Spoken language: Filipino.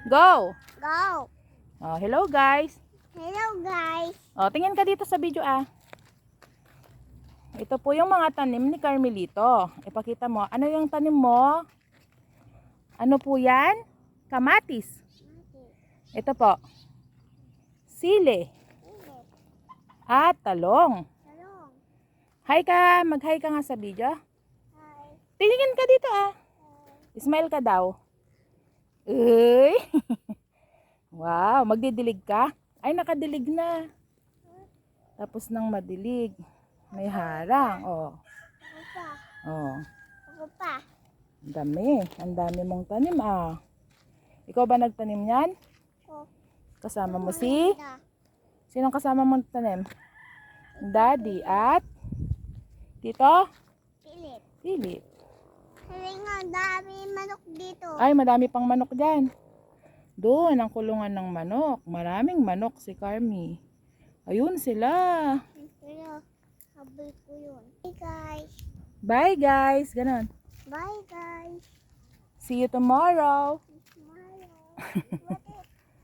Go! Go! Oh, hello guys. Hello guys! Oh, tingin ka dito sa video ah. Ito po yung mga tanim ni Carmelito. Ipakita mo. Ano yung tanim mo? Ano po yan? Kamatis. Ito po. Sili. At talong. Talong. Hi ka. Mag-hi ka nga sa video. Hi. Tingin ka dito ah. Smile ka daw. Uy. Wow. Magdidilig ka? Ay, nakadilig na. Tapos nang madilig. May harang. Oh. Ako pa. Oh. Ako pa. Ang dami. Ang dami mong tanim ah. Ikaw ba nagtanim yan? Ako. Kasama mo si? Sinong kasama mong tanim? Daddy at Tito? Pilit. Philip. Sabi nga, dami manok dito. Ay, madami pang manok dyan. Doon ang kulungan ng manok. Maraming manok si Carmi. Ayun sila. Pero, habol ko yun. Hey guys. Bye guys. Ganon. Bye guys. See you tomorrow. Tomorrow.